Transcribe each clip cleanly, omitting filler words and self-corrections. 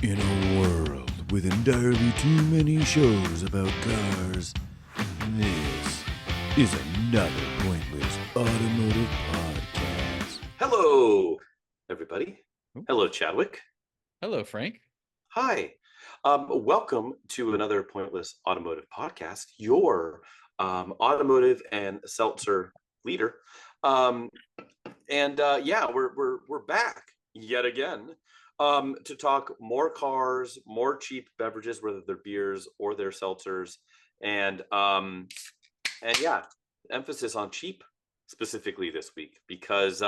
In a world with entirely too many shows about cars, this is another pointless automotive podcast. Hello, everybody. Ooh. Hello, Chadwick. Hello, Frank. Hi. Welcome to another pointless automotive podcast, your automotive and seltzer leader. We're back yet again to talk more cars, more cheap beverages, whether they're beers or they're seltzers, and emphasis on cheap specifically this week because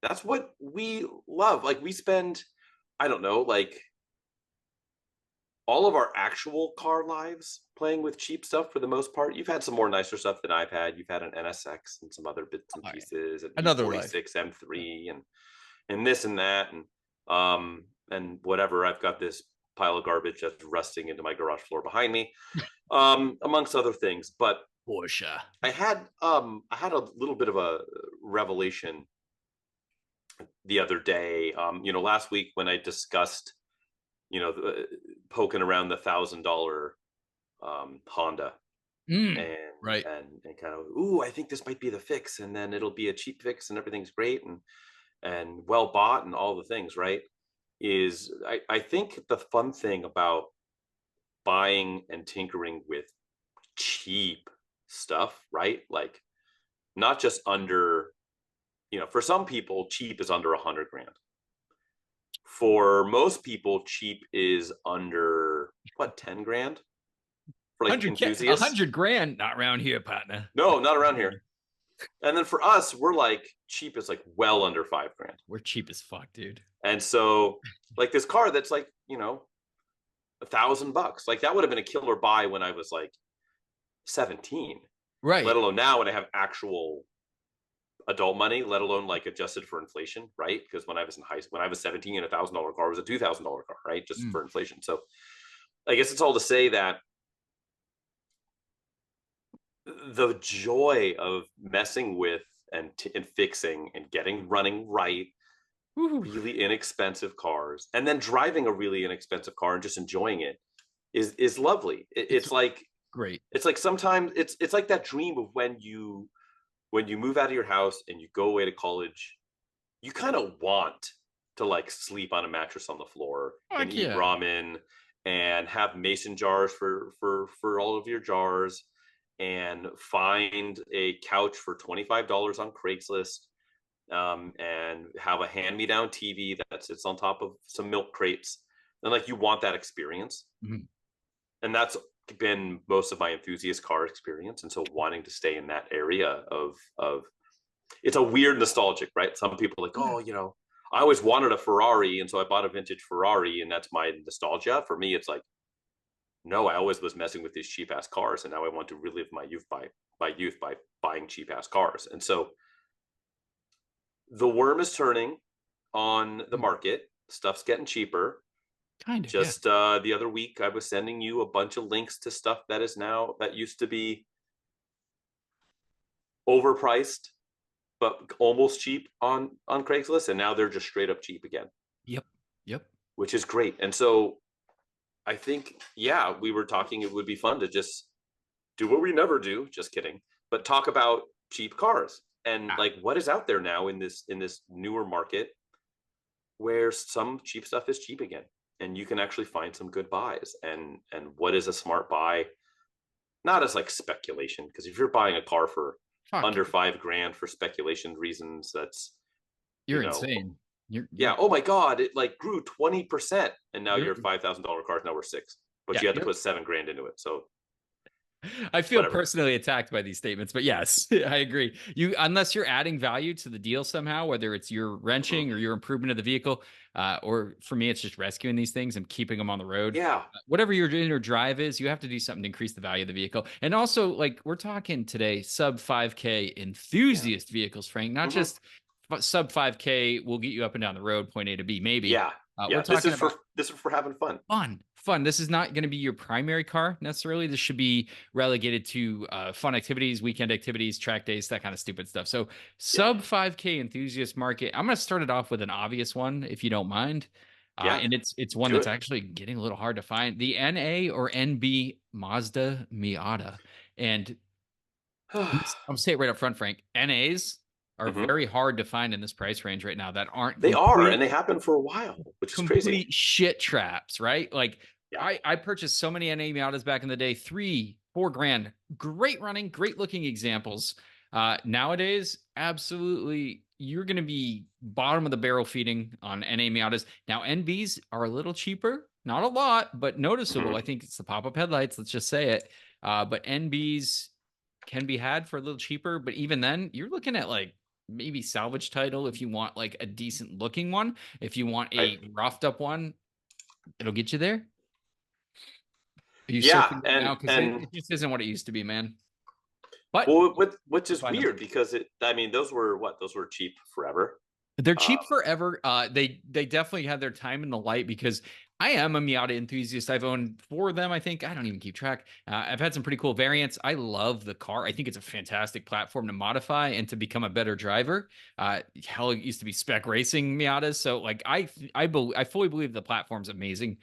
that's what we love. Like we spend, I don't know, like all of our actual car lives playing with cheap stuff for the most part. You've had some more nicer stuff than I've had. You've had an NSX and some other bits and pieces, and Another E46 M3 and this and that and whatever. I've got this pile of garbage that's rusting into my garage floor behind me, amongst other things. But Porsche. I had a little bit of a revelation the other day. Last week when I discussed, poking around the $1,000 Honda, and right, and kind of, I think this might be the fix, and then it'll be a cheap fix, and everything's great and well bought, and all the things. Right? Is I think the fun thing about buying and tinkering with cheap stuff, right? Like not just under, for some people, cheap is under $100,000. For most people, cheap is under what, $10,000 for like enthusiasts. $100,000, not around here, partner. No, not around here. And then for us, we're like cheap is like well under $5,000. We're cheap as fuck, dude. And so, like this car that's like $1,000, like that would have been a killer buy when I was like 17, right? Let alone now when I have actual adult money, let alone like adjusted for inflation, right? Because when I was in high school, when I was 17, $1,000 car was a $2,000 car, right? Just for inflation. So I guess it's all to say that the joy of messing with and fixing and getting running right, really inexpensive cars, and then driving a really inexpensive car and just enjoying it is lovely. It's like great. It's like sometimes it's like that dream of when you move out of your house and you go away to college, you kind of want to like sleep on a mattress on the floor and eat ramen and have mason jars for all of your jars, and find a couch for $25 on Craigslist, and have a hand-me-down TV that sits on top of some milk crates, and like you want that experience. And that's been most of my enthusiast car experience, and so wanting to stay in that area of it's a weird nostalgic, right? Some people are like, I always wanted a Ferrari, and so I bought a vintage Ferrari, and that's my nostalgia. For me, it's like, no, I always was messing with these cheap ass cars, and now I want to relive my youth by buying cheap ass cars. And so the worm is turning on the market. Stuff's getting cheaper. Kind of. Just the other week, I was sending you a bunch of links to stuff that used to be overpriced, but almost cheap on Craigslist, and now they're just straight up cheap again. Yep. Which is great. And so I think, we were talking, it would be fun to just do what we never do. Just kidding. But talk about cheap cars and like what is out there now in this newer market where some cheap stuff is cheap again, and you can actually find some good buys, and what is a smart buy, not as like speculation, because if you're buying a car for under $5,000 for speculation reasons, that's you're insane. Oh my God, it like grew 20%, and now your $5,000 car is now worth $6,000, but you had to put $7,000 into it. So I feel personally attacked by these statements, but yes, I agree. Unless you're adding value to the deal somehow, whether it's your wrenching or your improvement of the vehicle, or for me, it's just rescuing these things and keeping them on the road. Yeah. Whatever your inner drive is, you have to do something to increase the value of the vehicle. And also, like we're talking today, sub 5K enthusiast vehicles, Frank, not just sub 5K will get you up and down the road, point A to B, maybe. We're talking this is for having fun. Fun. This is not going to be your primary car necessarily. This should be relegated to fun activities, weekend activities, track days, that kind of stupid stuff. So sub 5K enthusiast market. I'm going to start it off with an obvious one, if you don't mind. And it's one that's actually getting a little hard to find. The NA or NB Mazda Miata. And I'll say it right up front, Frank. NAs are very hard to find in this price range right now that aren't They are, and they happen for a while, which is crazy. Complete shit traps, right? Like I purchased so many NA Miatas back in the day, $3-4 grand, great running, great looking examples. Nowadays, absolutely, you're going to be bottom of the barrel feeding on NA Miatas. Now, NBs are a little cheaper, not a lot, but noticeable. I think it's the pop-up headlights. Let's just say it. But NBs can be had for a little cheaper, but even then, you're looking at like maybe salvage title if you want like a decent looking one. If you want a roughed up one, it'll get you there. Are you surfing right now? Because it just isn't what it used to be, man. But which is weird because those were cheap forever. They're cheap forever. They definitely had their time in the light because I am a Miata enthusiast. I've owned 4 of them, I think. I don't even keep track. I've had some pretty cool variants. I love the car. I think it's a fantastic platform to modify and to become a better driver. Hell, it used to be spec racing Miatas. So like I fully believe the platform's amazing.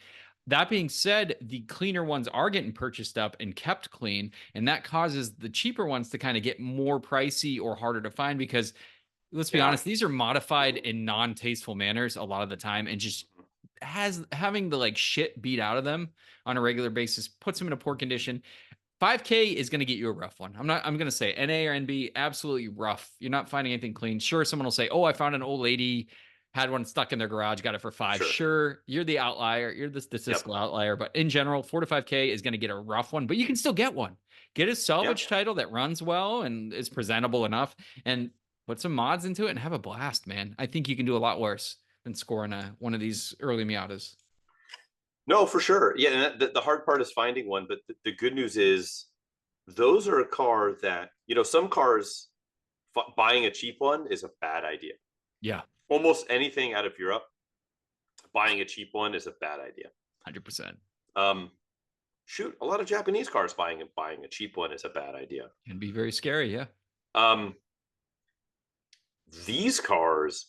That being said, the cleaner ones are getting purchased up and kept clean, and that causes the cheaper ones to kind of get more pricey or harder to find because let's be honest, these are modified in non-tasteful manners a lot of the time, and just having the like shit beat out of them on a regular basis puts them in a poor condition. 5K is going to get you a rough one. I'm going to say NA or NB, absolutely rough. You're not finding anything clean. Sure, someone will say, oh, I found an old lady, had one stuck in their garage, got it for 5. Sure, you're the outlier. You're the statistical outlier. But in general, 4 to 5K is going to get a rough one, but you can still get one. Get a salvage title that runs well and is presentable enough, and put some mods into it and have a blast, man. I think you can do a lot worse than scoring one of these early Miatas. No, for sure. Yeah, and the hard part is finding one, but the good news is those are a car that, some cars, buying a cheap one is a bad idea. Yeah. Almost anything out of Europe, buying a cheap one is a bad idea. 100%. Shoot, a lot of Japanese cars buying a cheap one is a bad idea. Can be very scary, yeah. These cars,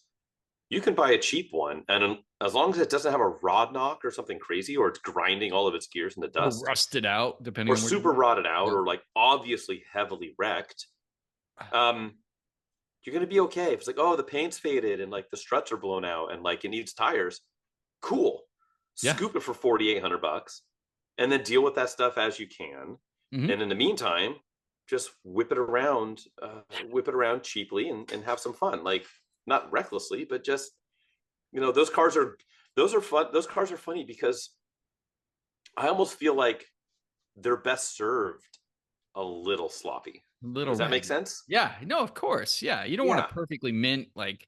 you can buy a cheap one, and as long as it doesn't have a rod knock or something crazy, or it's grinding all of its gears in the dust, or rusted out, depending, or super rotted out, or like obviously heavily wrecked, you're gonna be okay. If it's like, oh, the paint's faded and like the struts are blown out and like it needs tires, cool. Scoop it for $4,800, and then deal with that stuff as you can. And in the meantime, just whip it around cheaply and have some fun. Like, not recklessly, but just, those cars are fun. Those cars are funny because I almost feel like they're best served a little sloppy. Does that make sense? Yeah, no, of course. Yeah. You don't want a perfectly mint, like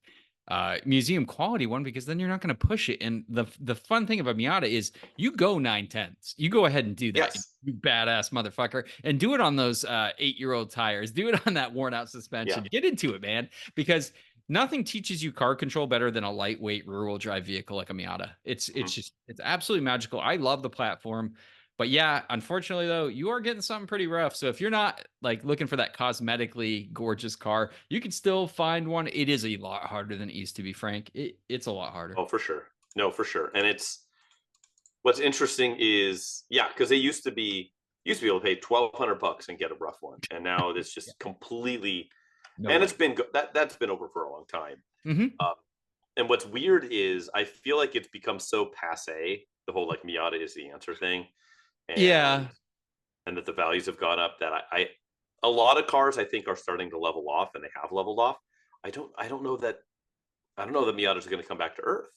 museum quality one, because then you're not going to push it. And the fun thing about Miata is you go 9/10. You go ahead and do that, you badass motherfucker, and do it on those 8-year-old tires. Do it on that worn out suspension. Get into it, man, because nothing teaches you car control better than a lightweight rear-wheel drive vehicle like a Miata. It's absolutely magical. I love the platform. But yeah, unfortunately, though, you are getting something pretty rough. So if you're not like looking for that cosmetically gorgeous car, you can still find one. It is a lot harder than it used to be, Frank. It's a lot harder. Oh, for sure. No, for sure. And what's interesting is, because they used to be able to pay $1,200 and get a rough one, and now it's just completely. It's been that's been over for a long time. And what's weird is I feel like it's become so passé, the whole like Miata is the answer thing. And that the values have gone up, that a lot of cars I think are starting to level off, and they have leveled off. I don't know that Miatas are going to come back to earth.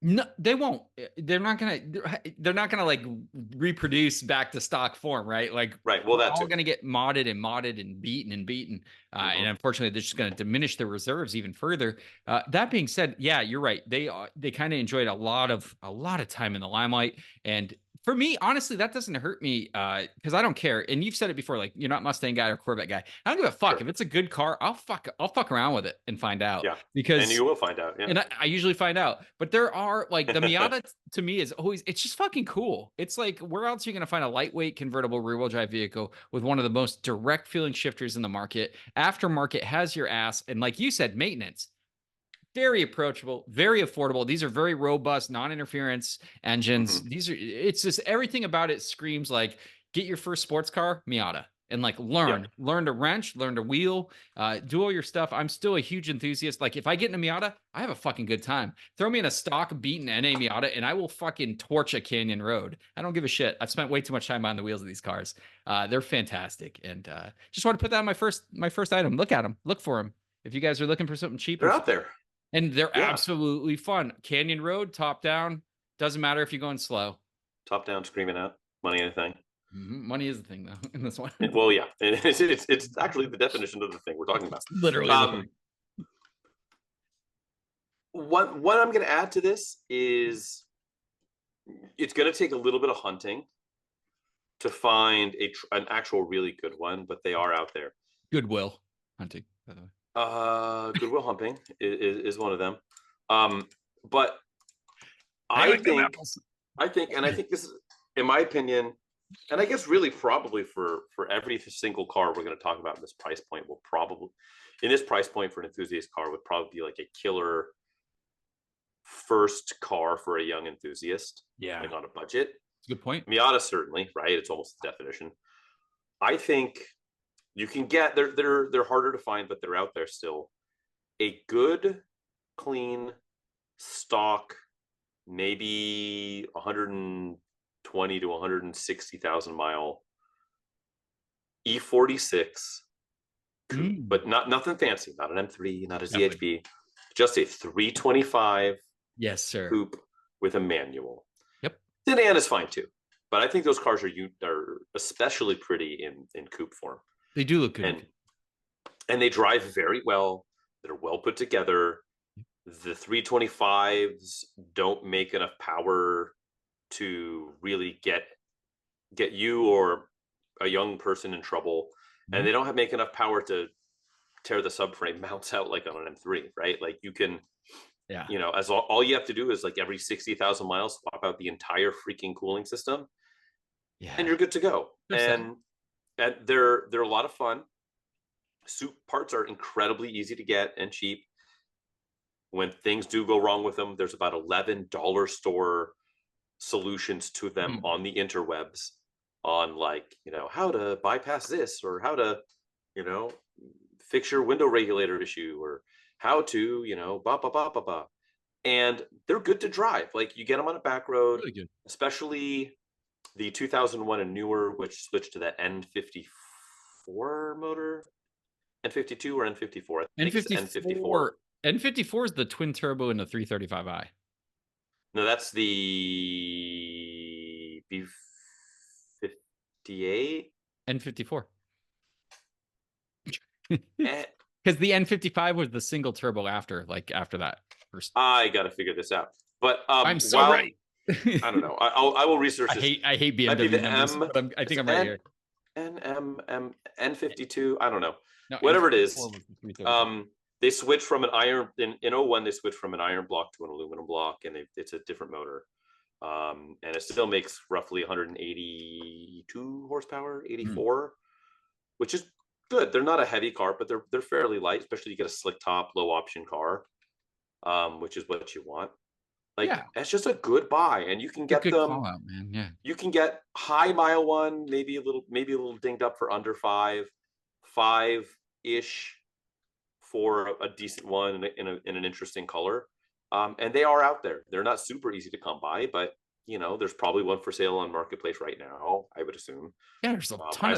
No, they won't. They're not gonna like reproduce back to stock form, right? Like, well, that's all gonna get modded and beaten. And unfortunately, they're just gonna diminish their reserves even further. That being said, yeah, you're right. They kind of enjoyed a lot of time in the limelight, and for me, honestly, that doesn't hurt me because I don't care. And you've said it before, like, you're not Mustang guy or Corvette guy. I don't give a fuck. If it's a good car, I'll fuck around with it and find out. Yeah, because and you will find out. Yeah. And I usually find out. But there are like the Miata to me is always, it's just fucking cool. It's like, where else are you gonna find a lightweight convertible rear-wheel drive vehicle with one of the most direct feeling shifters in the market? Aftermarket has your ass, and like you said, maintenance. very approachable, very affordable. These are very robust, non-interference engines. It's just everything about it screams like get your first sports car, Miata. And like learn to wrench, learn to wheel, do all your stuff. I'm still a huge enthusiast. Like if I get in a Miata, I have a fucking good time. Throw me in a stock beaten NA Miata and I will fucking torch a canyon road. I don't give a shit. I've spent way too much time behind the wheels of these cars. They're fantastic. And just want to put that on my first item. Look at them. Look for them. If you guys are looking for something cheap. They're out there. And they're absolutely fun. Canyon road, top down. Doesn't matter if you're going slow. Top down, screaming out. Money, anything. Money is the thing, though, in this one. Well, yeah, it's actually the definition of the thing we're talking about. It's literally. What I'm going to add to this is it's going to take a little bit of hunting to find an actual really good one, but they are out there. Goodwill hunting, by the way. Goodwill hunting is one of them. But I think this is, in my opinion. And I guess really probably for every single car we're going to talk about in this price point will probably, in this price point for an enthusiast car would probably be like a killer first car for a young enthusiast. Yeah. Like on a budget. That's a good point. Miata certainly, right? It's almost the definition. I think you can get, they're harder to find, but they're out there still. A good, clean, stock, maybe 120 to 160,000 mile E46 coupe, but nothing fancy, not an M3, not a ZHP, just a 325 coupe with a manual. Yep. Sedan is fine too, but I think those cars are especially pretty in coupe form. They do look good. And they drive very well. They're well put together. The 325s don't make enough power to really get you or a young person in trouble, and they don't make enough power to tear the subframe mounts out like on an M3, right? Like you can, as all you have to do is like every 60,000 miles swap out the entire freaking cooling system, and you're good to go. And they're a lot of fun. Soup parts are incredibly easy to get and cheap. When things do go wrong with them, there's about $11 store solutions to them on the interwebs on like, how to bypass this, or how to, fix your window regulator issue, or how to, and they're good to drive. Like you get them on a back road, really good. Especially the 2001 and newer, which switched to the N54 motor, N52 or N54. I think it's N54. N54 is the twin turbo in the 335i. No, that's the B58. N54. Because the N55 was the single turbo after that. I got to figure this out. But I'm so right. I don't know. I will research this. I hate BMW numbers, but I think I'm right here. N52. I don't know. No, whatever it is. They switched from an iron in 01. They switched from an iron block to an aluminum block, and it's a different motor. And it still makes roughly 182 horsepower, 84, which is good. They're not a heavy car, but they're fairly light, especially you get a slick top, low option car, which is what you want. Like it's just a good buy, and you can get them. Call out, man. Yeah, you can get high mile one, maybe a little dinged up for under five ish. For a decent one in an interesting color, and they are out there. They're not super easy to come by, but there's probably one for sale on Marketplace right now, I would assume. Yeah, there's a ton.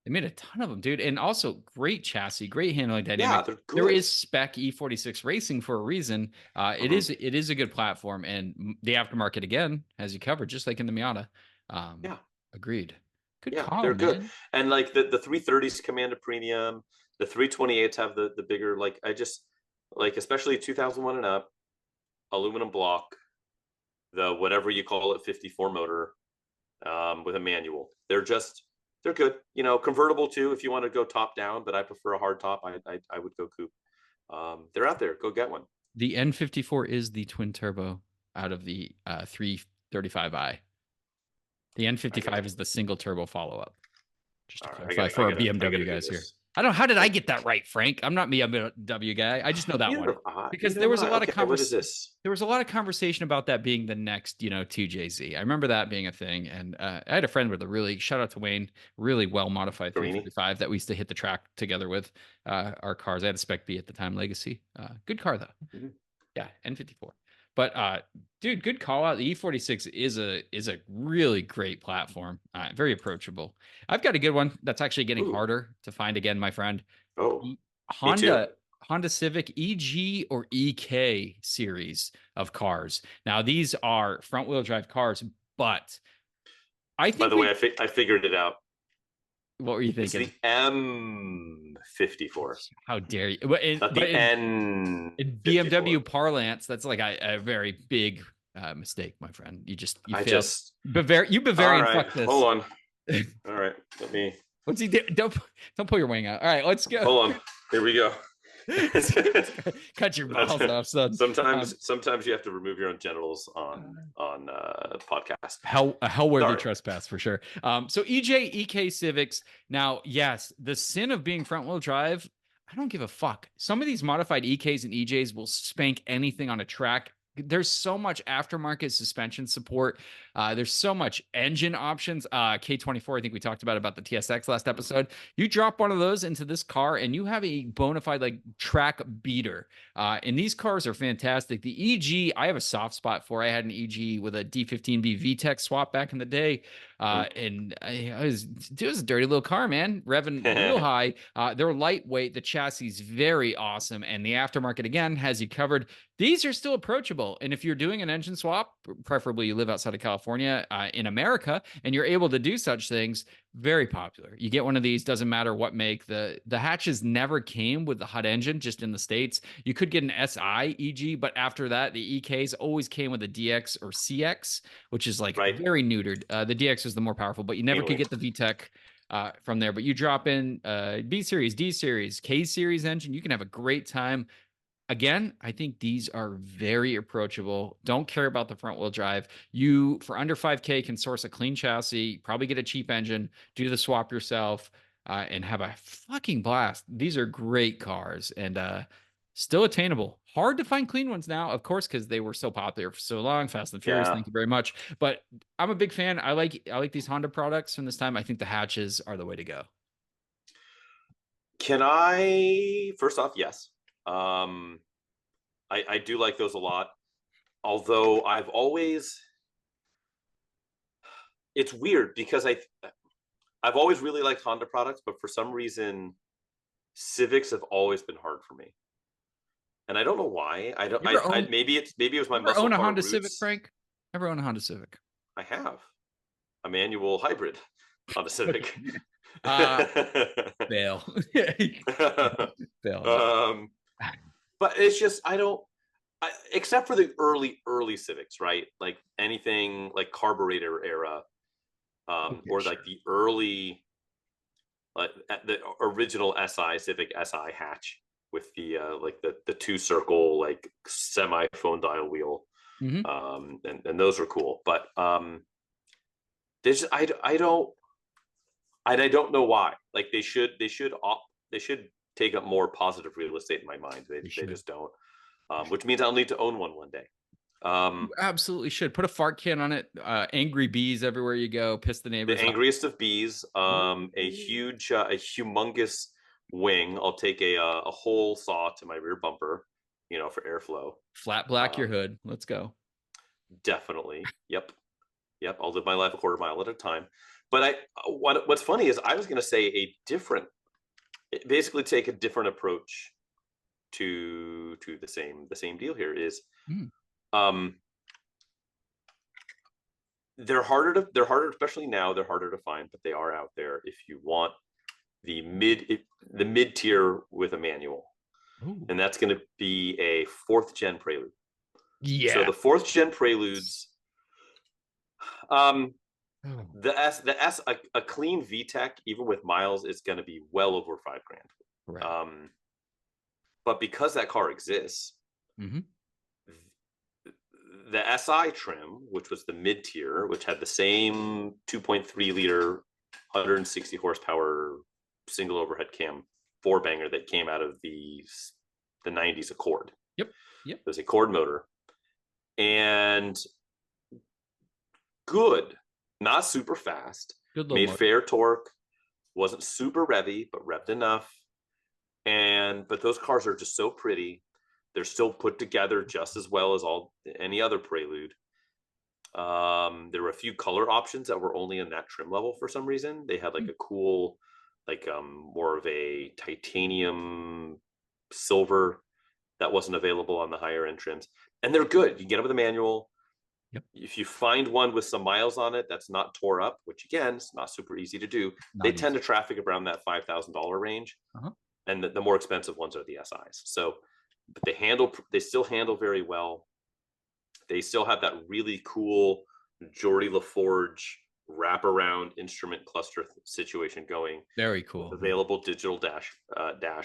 They made a ton of them, dude, and also great chassis, great handling dynamic. Yeah, they're good. There is spec E46 racing for a reason. It is a good platform, and the aftermarket again has you covered, just like in the Miata. Agreed. Good call, they're man. good, and like the 330s command a premium. The 328s have the bigger, like I just like, especially 2001 and up, aluminum block, the whatever you call it, 54 motor, with a manual. They're good. Convertible too if you want to go top down, but I prefer a hard top. I would go coupe. They're out there. Go get one. The N54 is the twin turbo out of the 335i. The N55 is the single turbo follow up. Just to clarify for our BMW guys here. I don't know. How did I get that right, Frank? I'm not BMW guy. I just know that one because there was a lot of What is this? There was a lot of conversation about that being the next, 2JZ. I remember that being a thing. And I had a friend with a really, shout out to Wayne, really well modified Carini? 335 that we used to hit the track together with our cars. I had a Spec B at the time, Legacy. Good car though. Mm-hmm. Yeah, N54. But dude, good call out. The E46 is a really great platform. Very approachable. I've got a good one that's actually getting harder to find again, my friend. Oh, Honda Civic EG or EK series of cars. Now these are front wheel drive cars, but I think. By the way, I figured it out. What were you thinking? It's the M54. How dare you? Not the N. In BMW parlance, that's like a very big mistake, my friend. You failed. Bavarian. Right, fuck this. Hold on. All right, let me. What's he do? Don't pull your wing out. All right, let's go. Hold on. Here we go. Cut your balls off, son. Sometimes you have to remove your own genitals on podcast. A hell-worthy trespass for sure. So EJ EK Civics. Now, yes, the sin of being front-wheel drive. I don't give a fuck. Some of these modified EKs and EJs will spank anything on a track. There's so much aftermarket suspension support. There's so much engine options. K24, I think we talked about the TSX last episode. You drop one of those into this car and you have a bona fide like track beater. And these cars are fantastic. The EG, I have a soft spot for. I had an EG with a D15B VTEC swap back in the day. And it was a dirty little car, man, revving real high. They're lightweight. The chassis is very awesome. And the aftermarket, again, has you covered. These are still approachable. And if you're doing an engine swap, preferably you live outside of California, in America, and you're able to do such things, very popular. You get one of these, doesn't matter what make. The hatches never came with the hot engine, just in the States. You could get an SI EG, but after that, the EKs always came with a DX or CX, which is like very neutered. The DX is the more powerful, but you never could get the VTEC from there. But you drop in B series, D series, K series engine, you can have a great time. Again, I think these are very approachable. Don't care about the front wheel drive. You, for under 5K, can source a clean chassis, probably get a cheap engine, do the swap yourself, and have a fucking blast. These are great cars and still attainable. Hard to find clean ones now, of course, because they were so popular for so long. Fast and Furious, thank you very much. But I'm a big fan. I like these Honda products from this time. I think the hatches are the way to go. Can I? First off, yes. I do like those a lot. Although it's weird because I've always really liked Honda products, but for some reason, Civics have always been hard for me, and I don't know why. Maybe it was my muscle car roots. Ever own a Honda Civic, Frank? Ever own a Honda Civic? I have a manual hybrid Honda Civic. Fail. But it's just except for the early Civics, right? Like anything like carburetor era, or like the early, like the original SI Civic SI hatch with the like the two circle like semi phone dial wheel, and those were cool. But there's I don't know why. Like they should take up more positive real estate in my mind. They just don't, which means I'll need to own one day. You absolutely should put a fart can on it. Angry bees everywhere you go, piss the neighbors. The angriest of bees. A humongous wing. I'll take a hole saw to my rear bumper, for airflow. Flat black your hood. Let's go. Definitely. Yep. I'll live my life a quarter mile at a time. But what's funny is I was going to say basically take a different approach to the same deal here is they're harder especially now, they're harder to find, but they are out there if you want the mid tier with a manual. Ooh. And that's going to be a 4th gen Prelude. Yeah. So the 4th gen Preludes, the S, a clean VTEC, even with miles, is going to be well over $5,000. Right. But because that car exists, the SI trim, which was the mid tier, which had the same 2.3 liter, 160 horsepower single overhead cam four banger that came out of the 90s Accord. Yep. It was a Accord motor, and good, not super fast. Good little made motor. fair torque, wasn't super revvy, but revved enough. But those cars are just so pretty. They're still put together just as well as any other Prelude. There were a few color options that were only in that trim level for some reason. They had like a cool, like more of a titanium silver that wasn't available on the higher end trims. And they're good. You can get them with a manual. Yep. If you find one with some miles on it that's not tore up, which again, it's not super easy to do, they tend to traffic around that $5,000 range. And the more expensive ones are the SIs. So, but they still handle very well. They still have that really cool Geordie LaForge wraparound instrument cluster situation going. Very cool. Available digital dash,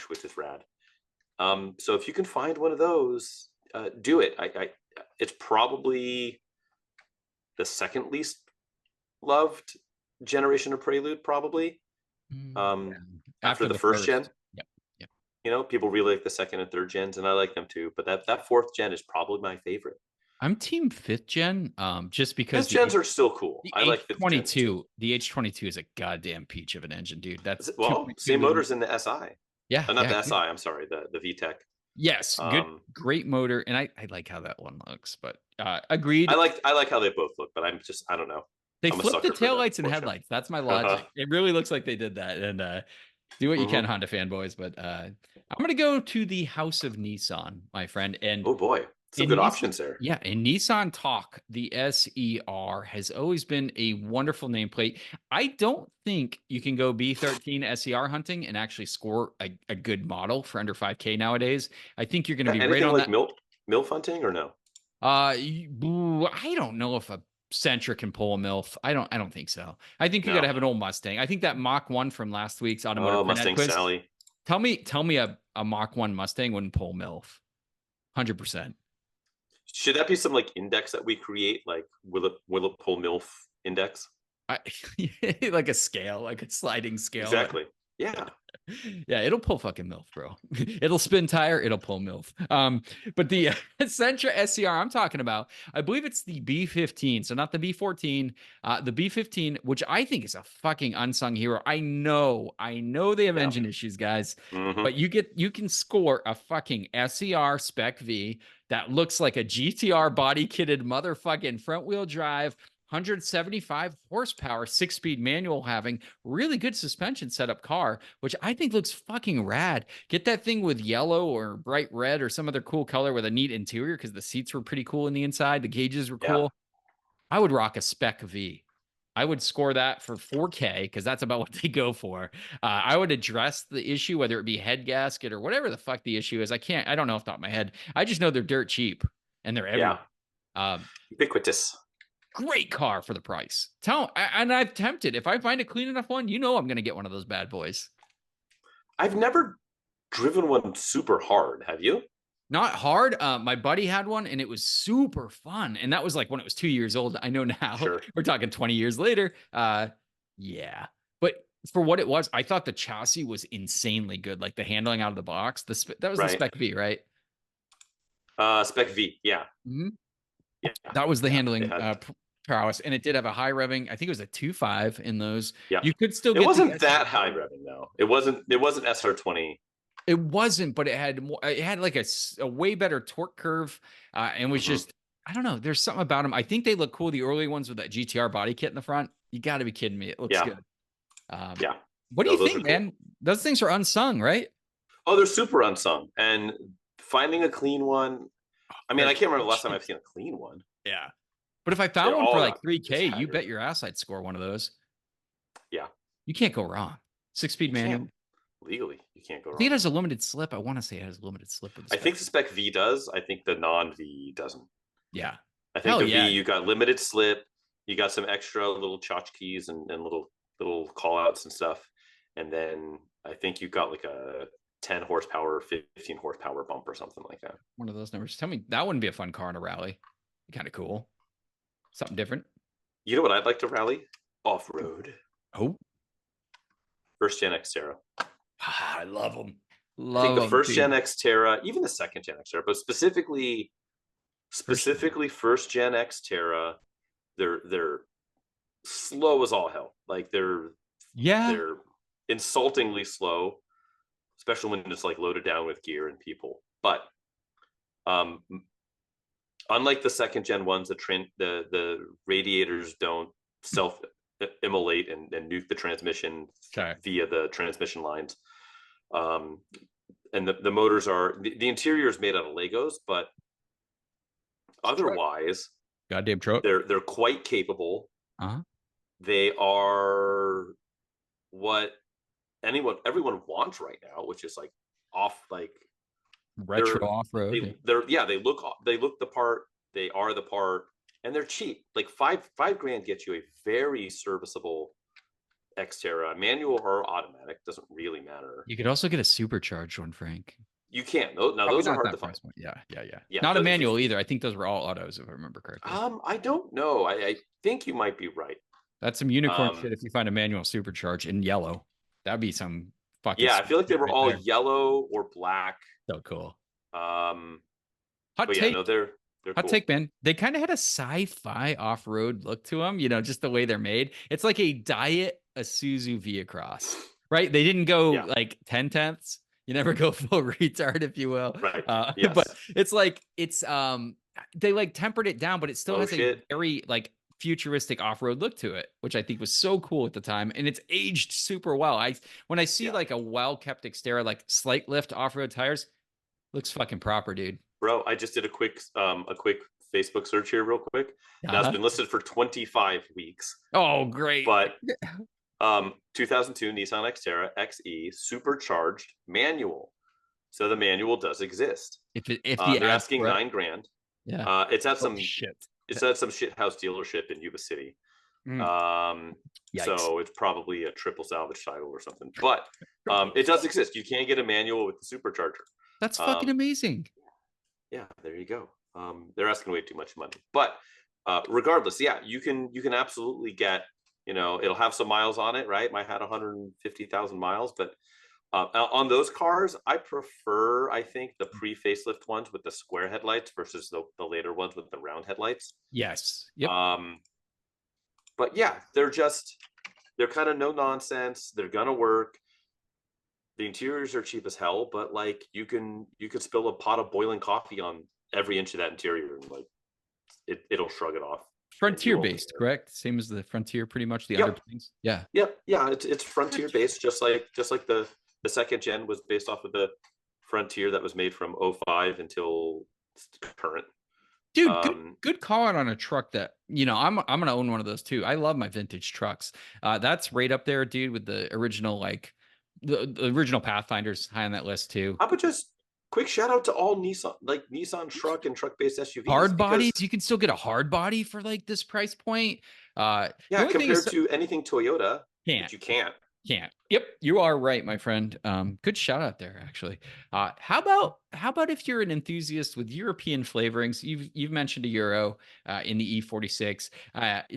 which is rad. So if you can find one of those, do it. It's probably the second least loved generation of Prelude, probably. After the first gen. Yep. People really like the second and third gens, and I like them too. But that fourth gen is probably my favorite. I'm team fifth gen, just because fifth gens are still cool. I like fifth gens too. The H22 is a goddamn peach of an engine, dude. That's same motors in the SI. Yeah, not the SI. I'm sorry, the VTEC. Yes, great motor, and I like how that one looks. But agreed. I like how they both look, but I don't know. They flipped the taillights and headlights. That's my logic. It really looks like they did that. And do what you can, Honda fanboys. But I'm going to go to the House of Nissan, my friend. And oh boy, some good options there. Yeah, in Nissan talk, the SER has always been a wonderful nameplate. I don't think you can go B13 SER hunting and actually score a good model for under 5K nowadays. I think you're going to be right on like that. MILF hunting or no? I don't know if a Sentra can pull a MILF. I don't think so. I think you got to have an old Mustang. I think that Mach 1 from last week's automotive Mustang quiz. Sally. Tell me a Mach 1 Mustang wouldn't pull MILF. 100%. Should that be some like index that we create? Like will it pull MILF index? Like a scale, like a sliding scale. Exactly. Yeah. Yeah, it'll pull fucking MILF, bro. It'll spin tire, it'll pull MILF. But the Sentra SCR I'm talking about, I believe it's the B15, so not the B14, the B15, which I think is a fucking unsung hero. I know they have engine issues, guys, but you can score a fucking SCR Spec V that looks like a GTR body kitted motherfucking front wheel drive, 175 horsepower, 6-speed manual, having really good suspension setup car, which I think looks fucking rad. Get that thing with yellow or bright red or some other cool color with a neat interior, because the seats were pretty cool in the inside. The gauges were cool. I would rock a Spec V. I would score that for 4K because that's about what they go for. I would address the issue, whether it be head gasket or whatever the fuck the issue is. I don't know off the top of my head. I just know they're dirt cheap and they're everywhere. Ubiquitous. Great car for the price. And I've tempted. If I find a clean enough one, I'm going to get one of those bad boys. I've never driven one super hard. Have you? Not hard. My buddy had one and it was super fun. And that was like when it was 2 years old. I know now we're talking 20 years later. Yeah. But for what it was, I thought the chassis was insanely good. Like the handling out of the box. That was the Spec V, right? Spec V. Yeah. Mm-hmm. Yeah. That was the handling prowess. And it did have a high revving. I think it was a 2.5 in those. Yeah. You could still get it wasn't that high revving though. It wasn't SR20. It wasn't, but it had like a way better torque curve, and was just, I don't know. There's something about them. I think they look cool. The early ones with that GTR body kit in the front. You got to be kidding me. It looks good. What do you think, man? Cool. Those things are unsung, right? Oh, they're super unsung. And finding a clean one. I mean, I can't remember the last time I've seen a clean one. Yeah. But if I found one for like 3K, you bet your ass I'd score one of those. Yeah. You can't go wrong. 6-speed manual. Legally, you can't go wrong. I think it has a limited slip. I want to say it has a limited slip. I think the Spec V does. I think the non-V doesn't. Yeah. I think V, you got limited slip. You got some extra little tchotchkes and little call outs and stuff. And then I think you got like a 10 horsepower, 15 horsepower bump or something like that. One of those numbers. Tell me, that wouldn't be a fun car in a rally. Kind of cool. Something different. You know what I'd like to rally? Off-road. Oh. First gen Xterra. I love them. I think the Love them, first gen dude. Xterra, even the second gen Xterra, but specifically first gen Xterra, they're slow as all hell. Like Yeah. they're insultingly slow, especially when it's like loaded down with gear and people. But um, unlike the second gen ones, the radiators don't self immolate and nuke the transmission via the transmission lines. And the motors are the interior is made out of Legos, but otherwise, goddamn truck. They're quite capable. They are what everyone wants right now, which is like retro off road. They look the part. They are the part, and they're cheap. Like $5,000 gets you a very serviceable Xterra, manual or automatic, doesn't really matter. You could also get a supercharged one, Frank. You can. Those are hard to find. Yeah. Not a manual either. I think those were all autos, if I remember correctly. I don't know. I think you might be right. That's some unicorn shit if you find a manual supercharge in yellow. That'd be some fucking. Yeah, I feel like they were all yellow or black. So cool. Hot take. Yeah, they're hot cool. take, man. They kind of had a sci-fi off-road look to them, just the way they're made. It's like a Diet Isuzu V-Cross, right? They didn't go like 10/10ths. You never go full retard, if you will. Right. Yes. But it's like they like tempered it down, but it still has a very like futuristic off-road look to it, which I think was so cool at the time, and it's aged super well. When I see like a well-kept Xterra, like slight lift off-road tires, looks fucking proper, dude. Bro, I just did a quick Facebook search here real quick. Now it's been listed for 25 weeks. Oh, great. But 2002 Nissan Xterra XE supercharged manual. So the manual does exist. If they're asking $9,000. Yeah. It's at some shit. It's at some shit house dealership in Yuba City. So it's probably a triple salvage title or something. But it does exist. You can get a manual with the supercharger. That's fucking amazing. Yeah, there you go. They're asking way too much money, but regardless, yeah, you can absolutely get. It'll have some miles on it, right? Might have 150,000 miles, but on those cars, I prefer, I think, the pre-facelift ones with the square headlights versus the later ones with the round headlights. Yes. Yep. But yeah, they're kind of no nonsense. They're gonna work. The interiors are cheap as hell, but like you could spill a pot of boiling coffee on every inch of that interior, and like it'll shrug it off. Frontier based, correct? Same as the Frontier, pretty much. The underpinnings. Yeah. Yep. Yeah. It's Frontier based, just like the second gen was based off of the Frontier that was made from 05 until current. Dude, good call out on a truck that I'm gonna own one of those too. I love my vintage trucks. That's right up there, dude, with the original the original Pathfinders, high on that list too. I would just quick shout out to all Nissan truck and truck based SUVs. Hard bodies, you can still get a hard body for like this price point. Compared to anything Toyota, which you can't. Yep, you are right, my friend. Good shout out there, actually. How about if you're an enthusiast with European flavorings? You've mentioned a Euro in the E46.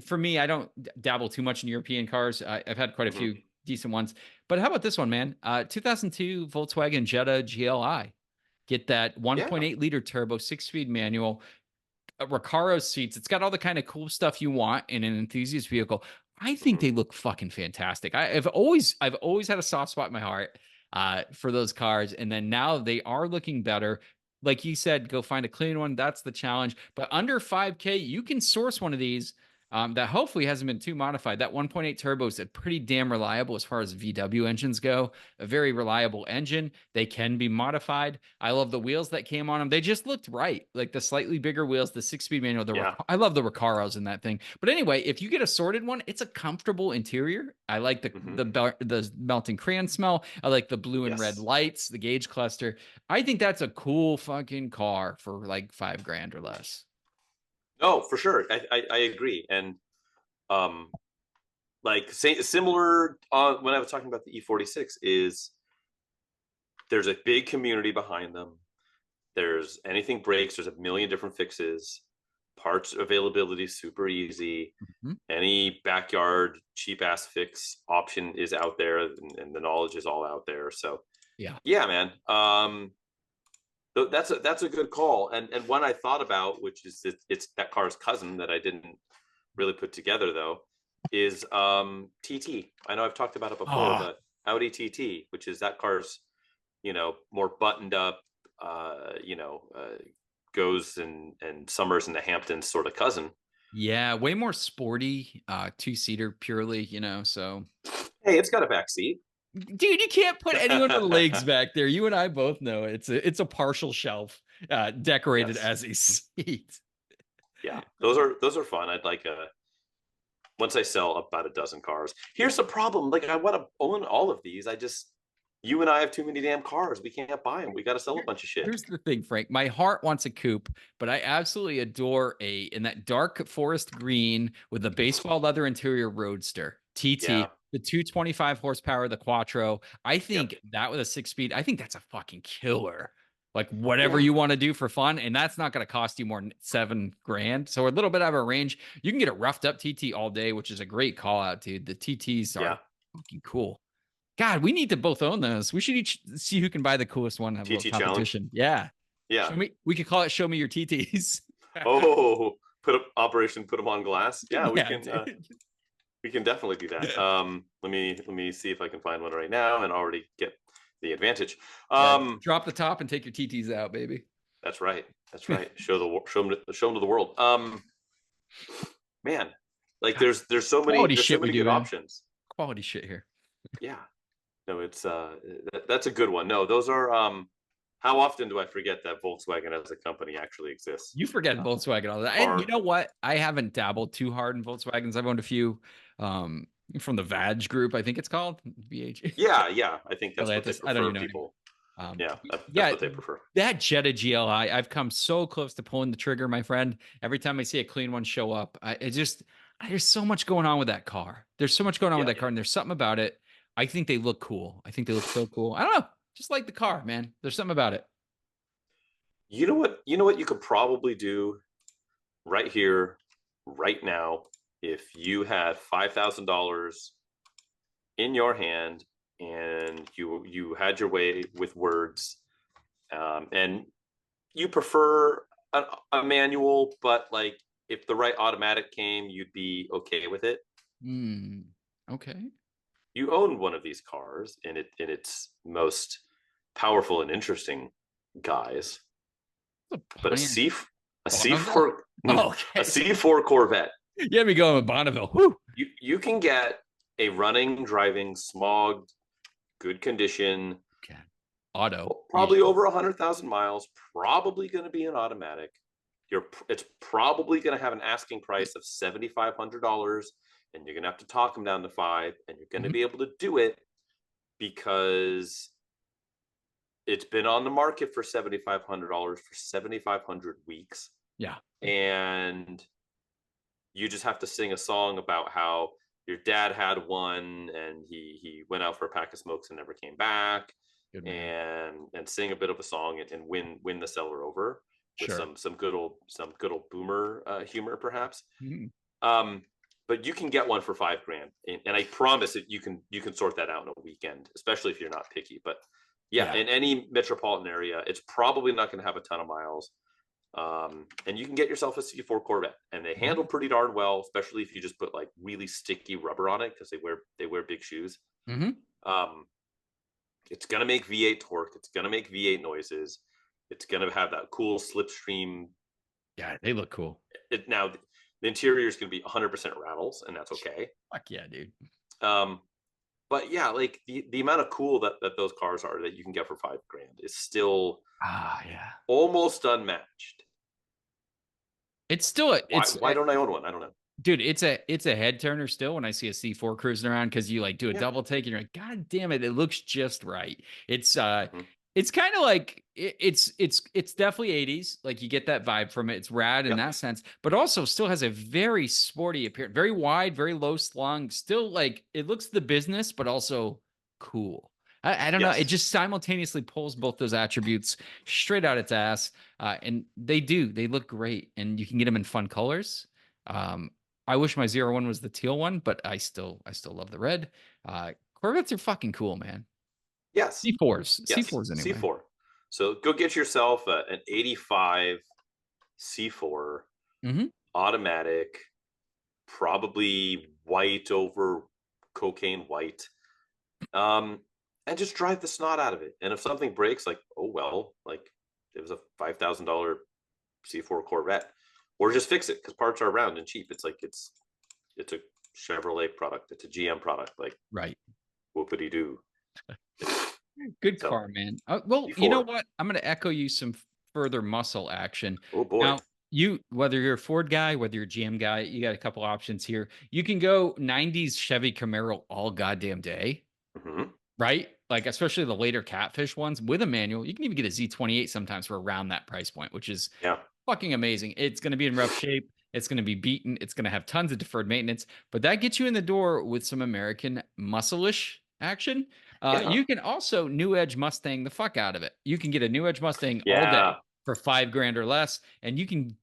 For me, I don't dabble too much in European cars. I've had quite a few decent ones, but how about this one, man? 2002 Volkswagen Jetta GLI. Get that 1.8 liter turbo 6-speed manual, Recaro seats. It's got all the kind of cool stuff you want in an enthusiast vehicle. I think they look fucking fantastic. I've always had a soft spot in my heart for those cars, and then now they are looking better. Like you said, go find a clean one. That's the challenge. But under $5,000, you can source one of these that hopefully hasn't been too modified. That 1.8 turbo is pretty damn reliable as far as VW engines go. A very reliable engine. They can be modified. I love the wheels that came on them. They just looked right. Like the slightly bigger wheels, the 6-speed manual. I love the Recaros in that thing. But anyway, if you get a sorted one, it's a comfortable interior. I like the melting crayon smell. I like the blue and red lights, the gauge cluster. I think that's a cool fucking car for like $5,000 or less. No, for sure. I agree. And similar when I was talking about the E46 is there's a big community behind them. There's anything breaks, there's a million different fixes. Parts availability super easy. Mm-hmm. Any backyard cheap ass fix option is out there, and the knowledge is all out there. So yeah, man. That's a good call, and one I thought about, which is it's that car's cousin that I didn't really put together though, is TT. I know I've talked about it before, but Audi TT, which is that car's, more buttoned up, goes and summers in the Hamptons sort of cousin. Yeah, way more sporty, two-seater purely, so. Hey, it's got a back seat. Dude, you can't put anyone with legs back there. You and I both know it's a partial shelf, decorated as a seat. Yeah, those are fun. I'd like once I sell about a dozen cars. Here's the problem: like, I want to own all of these. You and I have too many damn cars. We can't buy them. We got to sell a bunch of shit. Here's the thing, Frank. My heart wants a coupe, but I absolutely adore in that dark forest green with the baseball leather interior roadster TT. Yeah. The 225 horsepower, the Quattro. I think that with a 6-speed, I think that's a fucking killer. Like, whatever you want to do for fun, and that's not going to cost you more than $7,000. So a little bit out of a range. You can get a roughed up TT all day, which is a great call out, dude. The TTs are fucking cool. God, we need to both own those. We should each see who can buy the coolest one. Have a little competition. Challenge. Yeah. We could call it "Show Me Your TTs." Operation Put Them on Glass. Yeah, we can. We can definitely do that. Let me see if I can find one right now and already get the advantage. Drop the top and take your TTs out, baby. That's right. show them to the world. Man, like there's so many good options. Quality shit here. Yeah. No, it's that's a good one. No, those are how often do I forget that Volkswagen as a company actually exists? You forget Volkswagen all that. And you know what? I haven't dabbled too hard in Volkswagens. I've owned a few from the Vag group, I think it's called VH. Yeah. I think that's what they prefer. I don't even know people. That's what they prefer. That Jetta GLI, I've come so close to pulling the trigger, my friend. Every time I see a clean one show up, there's so much going on with that car. There's so much going on with that car, and there's something about it. I think they look cool. I think they look so cool. I don't know. Just like the car, man. There's something about it. You know what you could probably do right here, right now, if you had $5,000 in your hand and you had your way with words, and you prefer a manual, but like if the right automatic came, you'd be okay with it. Okay. You own one of these cars in its most powerful and interesting guise, but a C4 Corvette. You had me going with Bonneville. Whew. You can get a running, driving, smogged, good condition, auto, probably over 100,000 miles. Probably going to be an automatic. It's probably going to have an asking price of $7,500. And you're going to have to talk them down to $5,000, and you're going to be able to do it because it's been on the market for $7,500 for 7,500 weeks. Yeah. And you just have to sing a song about how your dad had one and he went out for a pack of smokes and never came back, and sing a bit of a song and win the seller over with some good old boomer humor, perhaps. But you can get one for $5,000, and I promise that you can sort that out in a weekend, especially if you're not picky. But yeah, in any metropolitan area, it's probably not going to have a ton of miles, and you can get yourself a C4 Corvette, and they handle pretty darn well, especially if you just put like really sticky rubber on it because they wear big shoes. It's going to make V8 torque. It's going to make V8 noises. It's going to have that cool slipstream. Yeah, they look cool. Now, the interior is going to be 100% rattles, and that's okay. Fuck yeah, dude. But yeah, like the amount of cool that those cars are that you can get for $5,000 is still almost unmatched. It's still why don't I own one? I don't know. Dude, it's a head turner still when I see a C4 cruising around, because you like do a double take and you're like, God damn it looks just right. It's it's kind of like it's definitely 80s. Like you get that vibe from it. It's rad in that sense, but also still has a very sporty appearance, very wide, very low slung. Still like it looks the business, but also cool. I don't know. It Yes. just simultaneously pulls both those attributes straight out its ass. And they look great. And you can get them in fun colors. I wish my 01 was the teal one, but I still love the red. Corvettes are fucking cool, man. Yes. C4s. Yes. C4s anyway. C4. So go get yourself an 85 C4 automatic, probably white over cocaine white. And just drive the snot out of it. And if something breaks, like, oh well, like it was a $5,000 C4 Corvette, or just fix it because parts are around and cheap. It's like it's a Chevrolet product, it's a GM product, like right. whoopity doo. Good car, man. Well, C4. you know what? I'm going to echo you some further muscle action. Oh boy. Now, whether you're a Ford guy, whether you're a GM guy, you got a couple options here. You can go 90s Chevy Camaro all goddamn day, right? Like, especially the later Catfish ones with a manual. You can even get a Z28 sometimes for around that price point, which is fucking amazing. It's going to be in rough shape. It's going to be beaten. It's going to have tons of deferred maintenance, but that gets you in the door with some American muscle-ish action. You can also New Edge Mustang the fuck out of it. You can get a New Edge Mustang all day for $5,000 or less, and you can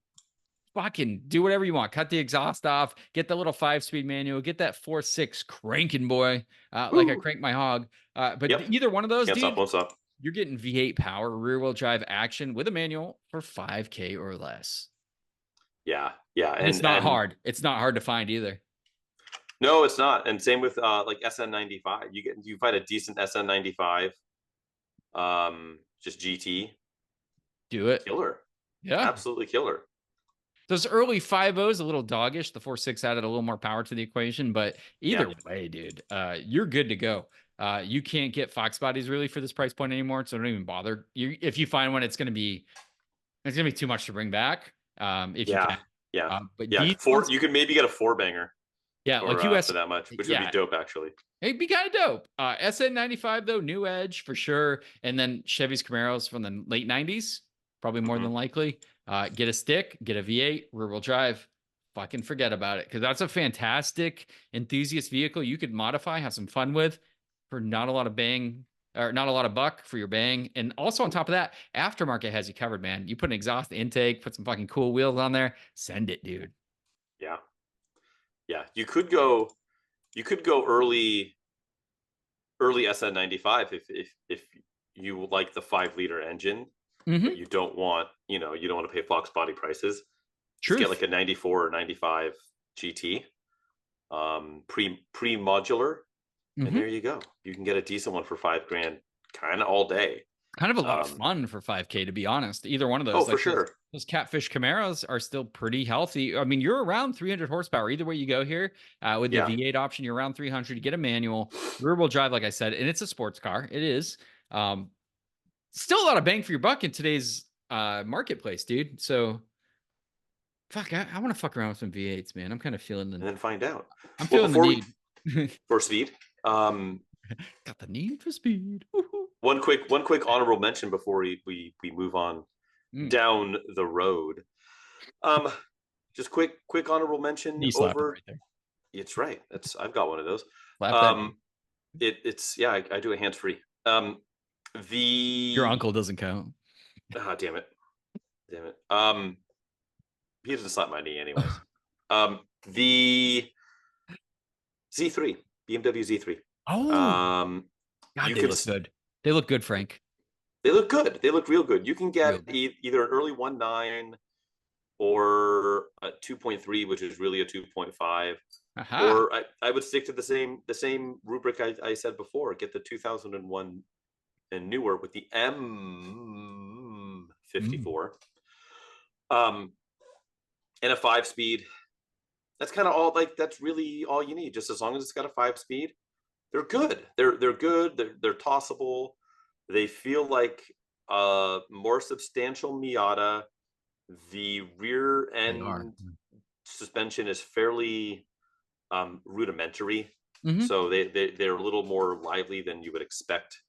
fucking do whatever you want. Cut the exhaust off, get the little 5-speed manual, get that 4.6 cranking boy, like I crank my hog. But either one of those, Can't stop, won't stop. You're getting V8 power, rear-wheel drive action with a manual for $5,000 or less. Yeah. And it's not hard. It's not hard to find either. No, it's not. And same with like SN95. You find a decent SN95, just GT. Do it. Killer. Yeah. Absolutely killer. Those early 5.0s, a little doggish. The 4.6 added a little more power to the equation, but either way, dude, you're good to go. You can't get Fox bodies really for this price point anymore, so don't even bother. If you find one, it's gonna be too much to bring back. If you can. But you could maybe get a 4-banger. Yeah, like US for that much, which would be dope actually. It'd be kind of dope. SN95 though, New Edge for sure, and then Chevy's Camaros from the late 90s, probably more than likely. Get a stick, get a V8 rear-wheel drive. Fucking forget about it, because that's a fantastic enthusiast vehicle you could modify, have some fun with for not a lot of bang or not a lot of buck for your bang. And also on top of that, aftermarket has you covered, man. You put an exhaust intake, put some fucking cool wheels on there, send it, dude. Yeah, you could go early SN95 if you like the 5-liter engine, but you don't want to pay Fox body prices. Just get like a 94 or 95 GT, pre-modular, and there you go. You can get a decent one for $5,000, kind of all day. Kind of a lot of fun for $5,000, to be honest. Either one of those. Oh, for sure. Those Catfish Camaros are still pretty healthy. I mean, you're around 300 horsepower. Either way you go here, with the V8 option, you're around 300. You get a manual, rear-wheel drive, like I said, and it's a sports car. It is. Still a lot of bang for your buck in today's marketplace, dude. So, fuck, I want to fuck around with some V8s, man. I'm kind of feeling and then find out. I'm feeling the need for speed. Got the need for speed. One quick honorable mention before we move on down the road. Just quick honorable mention over. Right there. It's right. I've got one of those. It's I do a hands free. Your uncle doesn't count. Damn it. He doesn't slap my knee anyways. The Z3, BMW Z3. Oh, God, they look good. They look good, Frank. They look good. They look real good. You can get either an early 1.9 or a 2.3, which is really a 2.5. Or I would stick to the same rubric I said before. Get the 2001 and newer with the M54. And a 5-speed. That's kind of all. Like, that's really all you need. Just as long as it's got a 5-speed, they're good. They're good. They're tossable. They feel like a more substantial Miata. The rear end suspension is fairly rudimentary, so they're a little more lively than you would expect.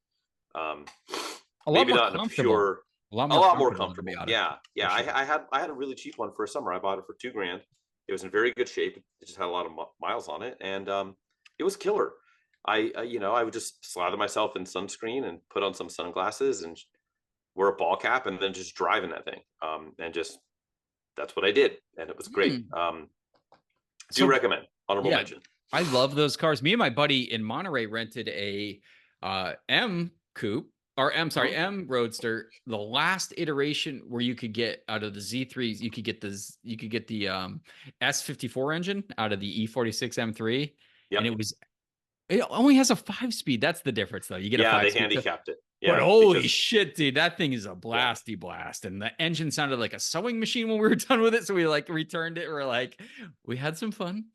Maybe not in a pure. A lot more comfortable. Yeah. Sure. I had a really cheap one for a summer. I bought it for $2,000. It was in very good shape. It just had a lot of miles on it, and it was killer. I would just slather myself in sunscreen and put on some sunglasses and wear a ball cap and then just drive in that thing. And just that's what I did, and it was great. Do recommend. Honorable mention. I love those cars. Me and my buddy in Monterey rented a M coupe or M Roadster. The last iteration where you could get out of the Z3s, you could get the S54 engine out of the E46 M3, and it only has a 5-speed. That's the difference, though. You get a 5-speed. They handicapped it. Yeah, but holy shit, dude, that thing is a blasty blast. And the engine sounded like a sewing machine when we were done with it. So we returned it. We're like, we had some fun.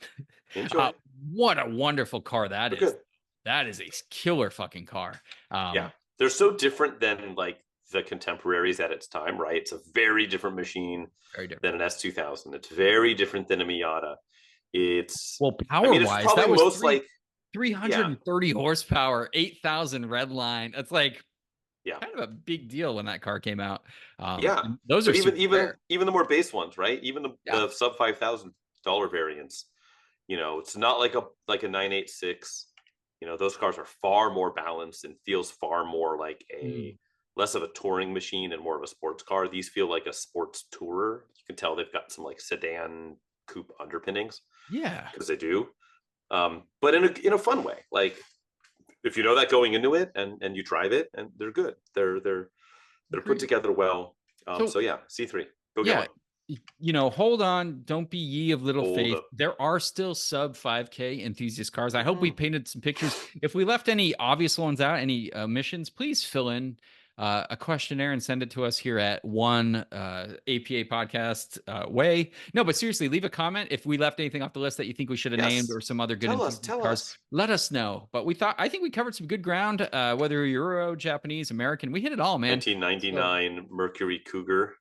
What a wonderful car that is. Good. That is a killer fucking car. They're so different than like the contemporaries at its time, right? It's a very different machine than an S2000. It's very different than a Miata. It's power-wise, that was 330 horsepower, 8,000 red line. It's like kind of a big deal when that car came out. Those are even the more base ones, right? Even the sub $5,000 variants. It's not like a 986. Those cars are far more balanced and feels far more like less of a touring machine and more of a sports car. These feel like a sports tourer. You can tell they've got some like sedan coupe underpinnings. Yeah, because they do. But in a fun way. Like if you know that going into it and you drive it, and they're good. They're put together well. So yeah, C3. Go get one. Hold on, don't be ye of little faith. There are still sub 5K enthusiast cars. I hope we painted some pictures. If we left any obvious ones out, any omissions, please fill in a questionnaire and send it to us here at one APA podcast way. No, but seriously, leave a comment if we left anything off the list that you think we should have named, or some other good tell us. Let us know. But I think we covered some good ground, whether Euro, Japanese, American. We hit it all, man. 1999 Mercury Cougar.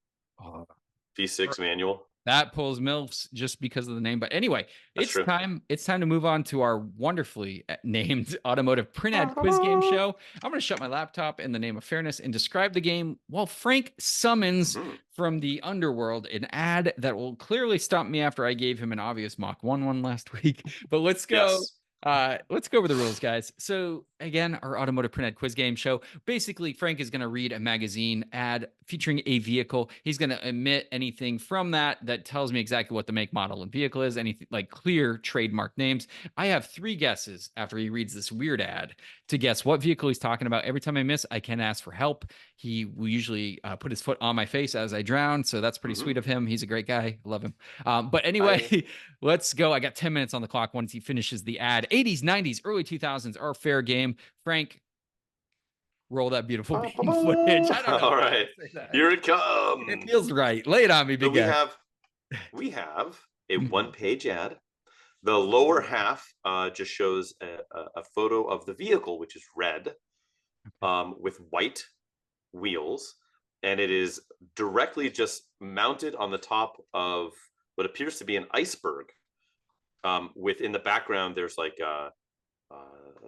V6 manual. That pulls MILFs just because of the name. But anyway, it's time to move on to our wonderfully named automotive print ad quiz game show. I'm going to shut my laptop in the name of fairness and describe the game while Frank summons from the underworld an ad that will clearly stomp me after I gave him an obvious Mach 1 last week. But let's go. Yes. Let's go over the rules, guys. So again, our automotive print ad quiz game show. Basically, Frank is going to read a magazine ad featuring a vehicle. He's going to omit anything from that tells me exactly what the make, model, and vehicle is. Anything like clear trademark names. I have 3 guesses after he reads this weird ad to guess what vehicle he's talking about. Every time I miss, I can ask for help. He will usually put his foot on my face as I drown. So that's pretty sweet of him. He's a great guy. Love him. But anyway, let's go. I got 10 minutes on the clock once he finishes the ad. 80s, 90s, early 2000s are fair game. Frank, roll that beautiful beam footage. I don't know. All right. Here it comes. It feels right. Lay it on me, big guy. We have a one-page ad. The lower half just shows a photo of the vehicle, which is red, with white wheels, and it is directly just mounted on the top of what appears to be an iceberg. In the background, there's like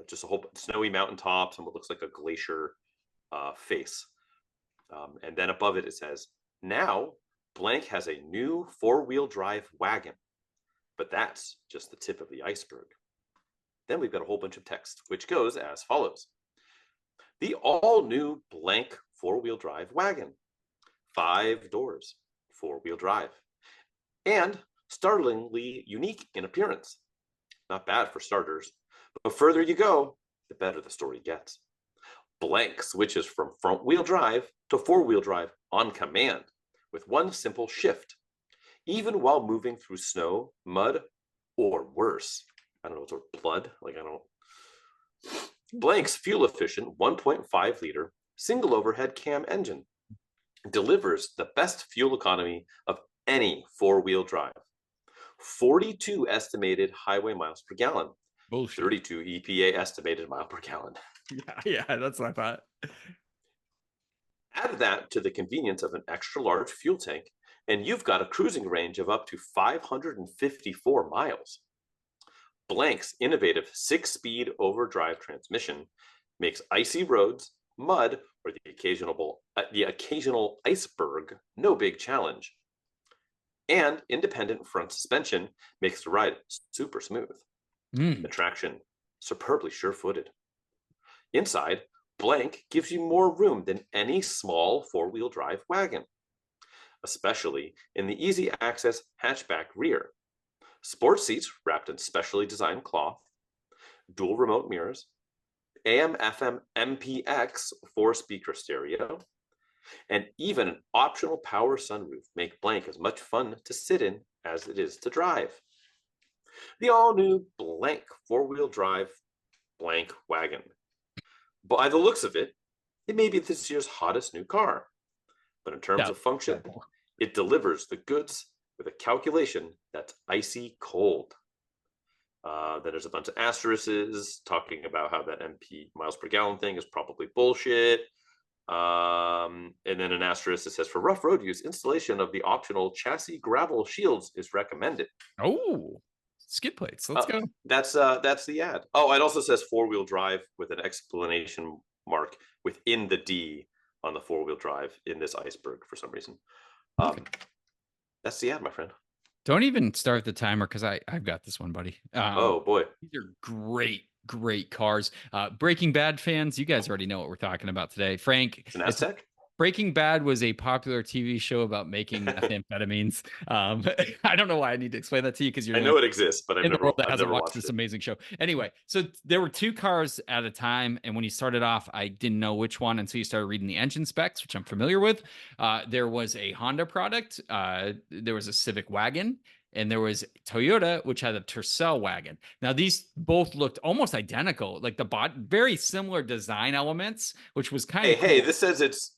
just a whole snowy mountaintops and what looks like a glacier face. And then above it, it says, now blank has a new 4-wheel drive wagon, but that's just the tip of the iceberg. Then we've got a whole bunch of text, which goes as follows. The all-new blank 4-wheel drive wagon, 5 doors, 4-wheel drive, and startlingly unique in appearance. Not bad for starters, but the further you go, the better the story gets. Blank switches from front-wheel drive to 4-wheel drive on command with one simple shift, even while moving through snow, mud, or worse. I don't know, sort of blood. Blank's fuel-efficient 1.5 liter single overhead cam engine delivers the best fuel economy of any 4-wheel drive. 42 estimated highway miles per gallon. Bullshit. 32 EPA estimated mile per gallon. Yeah, that's what I thought. Add that to the convenience of an extra large fuel tank, and you've got a cruising range of up to 554 miles. Blank's innovative 6-speed overdrive transmission makes icy roads, mud, or the occasional iceberg no big challenge. And independent front suspension makes the ride super smooth. The traction superbly sure-footed. Inside, blank gives you more room than any small four-wheel drive wagon, especially in the easy access hatchback rear. Sports seats wrapped in specially designed cloth, dual remote mirrors, AM FM MPX 4-speaker stereo, and even an optional power sunroof make blank as much fun to sit in as it is to drive. The all-new blank four-wheel drive blank wagon. By the looks of it, it may be this year's hottest new car. But in terms of function, it delivers the goods with a calculation that's icy cold. Then there's a bunch of asterisks talking about how that MP miles per gallon thing is probably bullshit. And then an asterisk that says, for rough road use, installation of the optional chassis gravel shields is recommended. Oh, skid plates. Let's go. That's the ad. Oh, it also says four-wheel drive with an exclamation mark within the D on the four-wheel drive in this iceberg for some reason. Okay. That's the ad, my friend. Don't even start the timer because I've got this one, buddy. Oh boy, these are great cars. Breaking Bad fans, you guys already know what we're talking about today. Frank, it's an Aztec. Breaking Bad was a popular TV show about making methamphetamines. I don't know why I need to explain that to you because I know it exists, but I've never watched this amazing show. Anyway, so there were two cars at a time, and when you started off, I didn't know which one until you started reading the engine specs, which I'm familiar with. There was a Honda product, there was a Civic wagon, and there was Toyota, which had a Tercel wagon. Now, these both looked almost identical, like very similar design elements, which was kind of cool. Hey, this says it's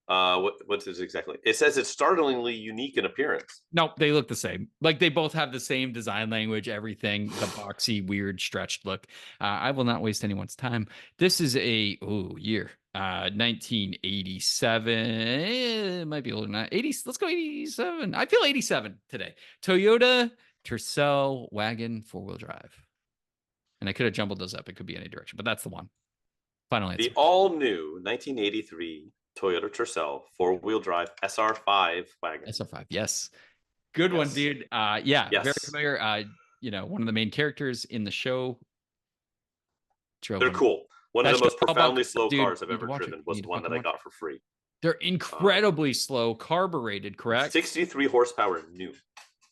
what's this exactly? It says it's startlingly unique in appearance. No, they look the same. Like they both have the same design language, everything, the boxy, weird, stretched look. I will not waste anyone's time. This is a year. 1987. It might be older than that. 80. Let's go 87. I feel 87 today. Toyota Tercel wagon four-wheel drive. And I could have jumbled those up. It could be any direction, but that's the one. Final answer. The all-new 1983 Toyota Tercel four-wheel drive SR5 wagon. SR5, yes. Good one, dude. Yeah, very familiar. One of the main characters in the show. They're cool. One of the most profoundly slow cars I've ever driven was the one that I got for free. They're incredibly slow, carbureted, correct? 63 horsepower new.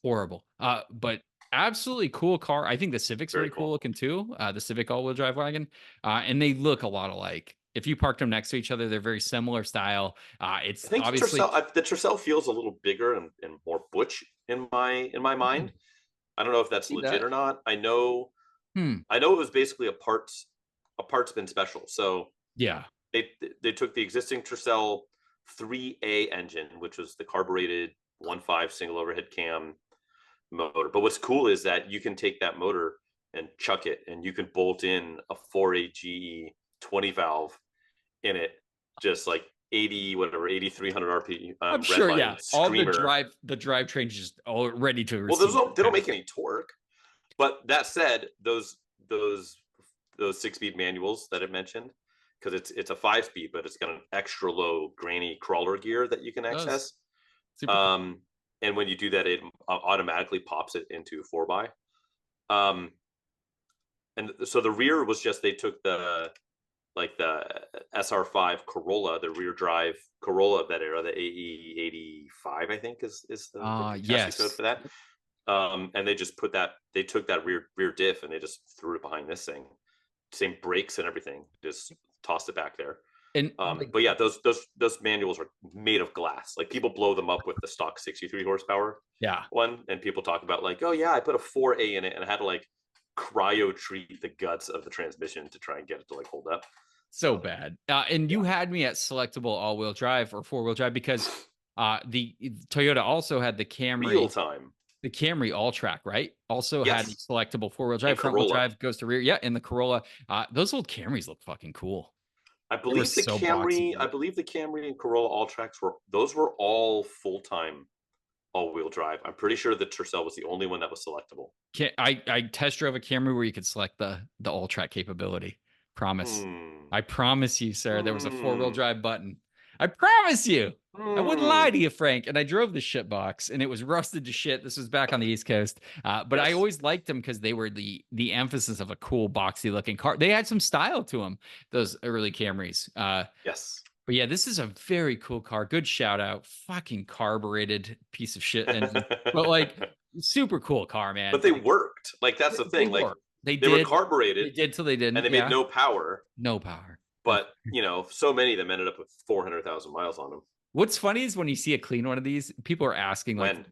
Horrible. But absolutely cool car. I think the Civic's very cool looking too. The Civic all-wheel drive wagon. And they look a lot alike. If you park them next to each other, they're very similar style. It's obviously the Tercel feels a little bigger and more butch in my mind. I don't know if that's legit or not. I know it was basically a parts bin special. So yeah, they took the existing Tercel 3A engine, which was the carbureted 1.5 single overhead cam motor. But what's cool is that you can take that motor and chuck it, and you can bolt in a 4A GE 20 valve in it, just like 8,300 RPM. I'm sure, yeah. All the drivetrain is just all ready to receive. Well, they don't make any torque. But that said, those 6-speed manuals that I mentioned, because it's a 5-speed, but it's got an extra low granny crawler gear that you can access. Cool. And when you do that, it automatically pops it into 4x. And so the rear was just, they took the SR5 Corolla, the rear drive Corolla of that era, the AE85, I think is the chassis code for that. And they just they took that rear diff and they just threw it behind this thing. Same brakes and everything, just tossed it back there. And but yeah, those manuals are made of glass. Like people blow them up with the stock 63 horsepower one, and people talk about like, oh yeah, I put a 4A in it and I had to like cryo treat the guts of the transmission to try and get it to like hold up. So bad. And you had me at selectable all-wheel drive or four-wheel drive because the Toyota also had the Camry. Real time. The Camry All-Track, right? Also had selectable four-wheel drive. Front-wheel drive goes to rear. Yeah, and the Corolla. Those old Camrys look fucking cool. I believe the Camry and Corolla All-Tracks were all full-time all-wheel drive. I'm pretty sure the Tercel was the only one that was selectable. I test drove a Camry where you could select the All-Track capability. Promise. I promise you, sir. There was a four-wheel drive button. I promise you. I wouldn't lie to you, Frank. And I drove the shit box, and it was rusted to shit. This was back on the East Coast, but I always liked them because they were the emphasis of a cool, boxy looking car. They had some style to them. Those early Camrys. Yes. But yeah, this is a very cool car. Good shout out. Fucking carbureted piece of shit engine, but like super cool car, man. But they worked. Like that's the thing. Like they were did. carbureted. They did till they didn't. And they made no power. No power. But so many of them ended up with 400,000 miles on them. What's funny is when you see a clean one of these, people are asking like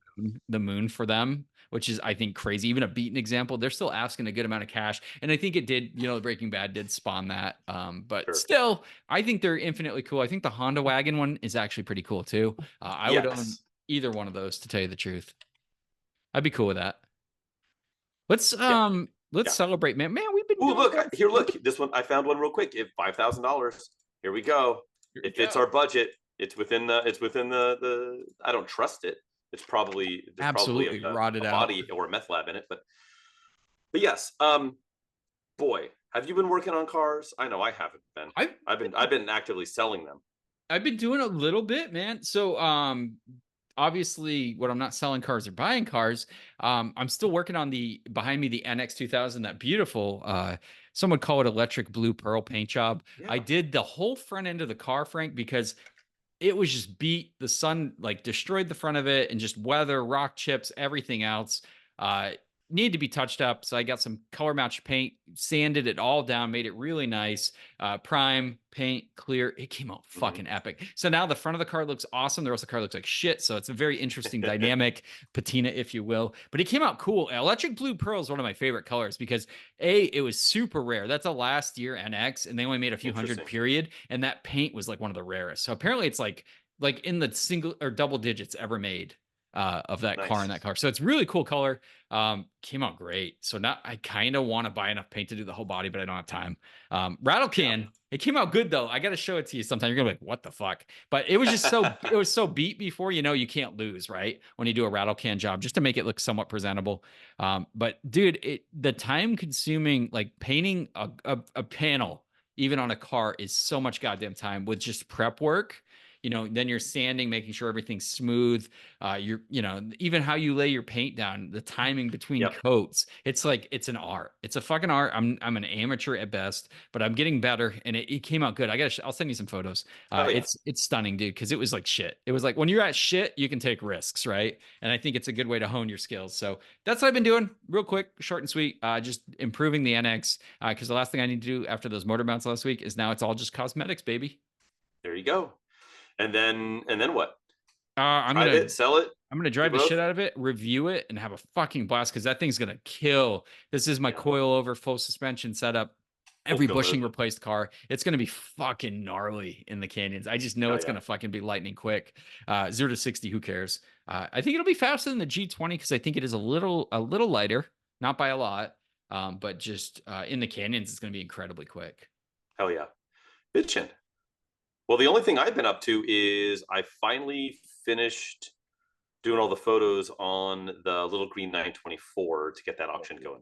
the moon for them, which is, I think, crazy. Even a beaten example, they're still asking a good amount of cash. And I think it did, Breaking Bad did spawn that. But still, I think they're infinitely cool. I think the Honda wagon one is actually pretty cool too. I would own either one of those, to tell you the truth. I'd be cool with that. Let's celebrate, man. We've been look. This one, I found one real quick. $5,000. Here we go. It fits our budget. It's within the I don't trust it. It's probably absolutely rotted out body or a meth lab in it, but yes. Boy, have you been working on cars? I know I haven't been. I've been actively selling them. I've been doing a little bit, man. So obviously when I'm not selling cars or buying cars, I'm still working on behind me the NX 2000, that beautiful some would call it electric blue pearl paint job. I did the whole front end of the car, Frank, because it was just beat. The sun like destroyed the front of it, and just weather, rock chips, everything else needed to be touched up. So I got some color match paint, sanded it all down, made it really nice. Prime paint, clear. It came out fucking epic. So now the front of the car looks awesome. The rest of the car looks like shit. So it's a very interesting dynamic patina, if you will. But it came out cool. Electric blue pearl is one of my favorite colors because it was super rare. That's a last year NX, and they only made a few hundred period. And that paint was like one of the rarest. So apparently it's like in the single or double digits ever made of that car in that car. So it's really cool color. Came out great. So now I kind of want to buy enough paint to do the whole body, but I don't have time. Rattle can, it came out good though. I got to show it to you sometime. You're gonna be like, what the fuck? But it was just it was so beat before, you can't lose, right? When you do a rattle can job, just to make it look somewhat presentable. But dude, the time consuming, like painting a panel, even on a car, is so much goddamn time with just prep work. Then you're sanding, making sure everything's smooth. Even how you lay your paint down, the timing between coats. It's like, it's an art. It's a fucking art. I'm an amateur at best, but I'm getting better, and it came out good. I'll send you some photos. It's stunning, dude, because it was like shit. It was like, when you're at shit, you can take risks, right? And I think it's a good way to hone your skills. So that's what I've been doing, real quick, short and sweet. Just improving the NX, because the last thing I need to do after those motor mounts last week is now it's all just cosmetics, baby. There you go. And then what? I'm gonna sell it. I'm gonna drive the shit out of it, review it, and have a fucking blast, because that thing's gonna kill. This is my coil over full suspension setup. Every bushing replaced car. It's gonna be fucking gnarly in the canyons. I just know it's gonna fucking be lightning quick. 0 to 60, who cares? I think it'll be faster than the G20 because I think it is a little lighter, not by a lot, but just in the canyons, it's gonna be incredibly quick. Hell yeah, bitchin'. Well, the only thing I've been up to is I finally finished doing all the photos on the little green 924 to get that auction going.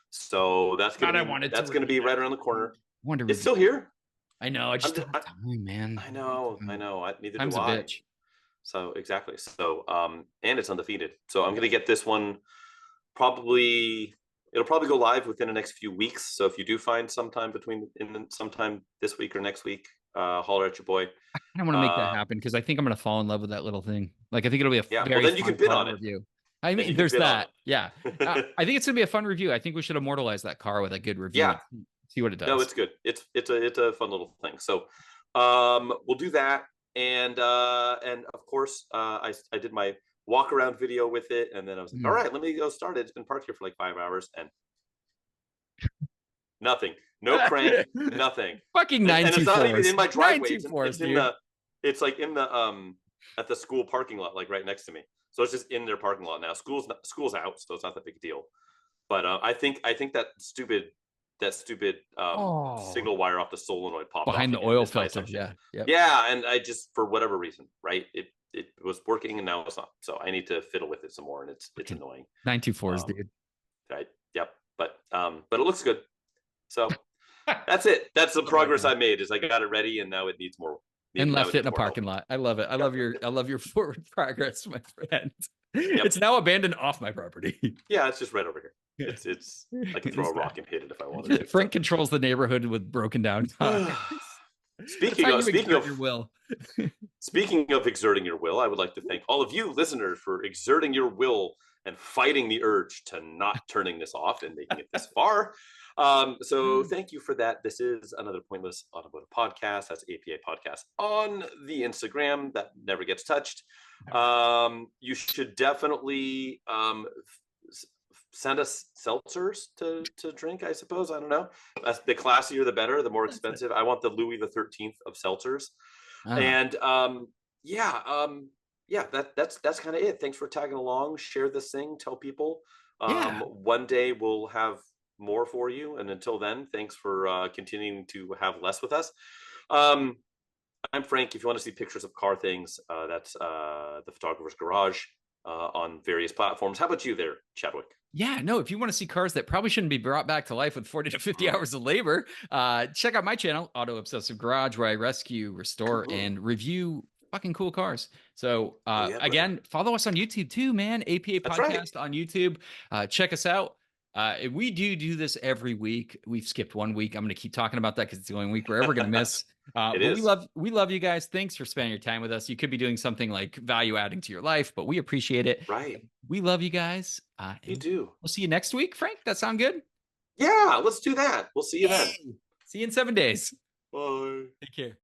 So that's gonna be right around the corner. It's still here. I know. I just don't have time, man. I know. Neither do I. Bitch. So exactly. So and it's undefeated. So I'm gonna get this one. It'll probably go live within the next few weeks. So if you do find sometime this week or next week, holler at your boy. I kind of want to make that happen because I think I'm going to fall in love with that little thing. Like, I think it'll be a very well, then you can bid on review. I mean, there's that. Yeah. I think it's going to be a fun review. I think we should immortalize that car with a good review. Yeah. See what it does. No, it's good. It's a fun little thing. So we'll do that. And of course, I did my walk around video with it. And then I was like, all right, let me go start it. It's been parked here for like 5 hours and nothing. No crank, nothing. Fucking 924s. And it's not even in my driveway. It's like in the at the school parking lot, like right next to me. So it's just in their parking lot now. School's out, so it's not that big a deal. But I think that stupid signal wire off the solenoid popped behind off the oil filter. Yeah. Yeah, and I just, for whatever reason, right? It was working and now it's not. So I need to fiddle with it some more, and it's annoying. 924s, dude. Right. Yep. But it looks good. So that's it. That's the progress I made. Is I got it ready, and now it needs more and left it in a parking lot. I love it. I love your forward progress, my friend. It's now abandoned off my property. Yeah, it's just right over here. It's I can throw a rock and hit it if I wanted to. Frank controls the neighborhood with broken down cars. Speaking of your will. Speaking of exerting your will, I would like to thank all of you listeners for exerting your will and fighting the urge to not turning this off and making it this far. So thank you for that. This is another Pointless Automotive Podcast. That's APA Podcast on the Instagram that never gets touched. You should definitely send us seltzers to drink, I suppose. I don't know. That's the classier, the better, the more expensive. I want the Louis the 13th of seltzers. And that's kind of it. Thanks for tagging along. Share this thing. Tell people. One day we'll have more for you. And until then, thanks for continuing to have less with us. I'm Frank. If you want to see pictures of car things, that's the Photographer's Garage on various platforms. How about you there, Chadwick? Yeah, no, if you want to see cars that probably shouldn't be brought back to life with 40 to 50 hours of labor, check out my channel, Auto Obsessive Garage, where I rescue, restore, and review fucking cool cars. So again, follow us on YouTube too, man. APA Podcast on YouTube. Check us out. We do this every week. We've skipped 1 week. I'm going to keep talking about that because it's the only week we're ever going to miss. But we love you guys. Thanks for spending your time with us. You could be doing something like value adding to your life, but we appreciate it. Right. We love you guys. You do. We'll see you next week, Frank. That sound good? Yeah, let's do that. We'll see you then. See you in 7 days. Bye. Take care.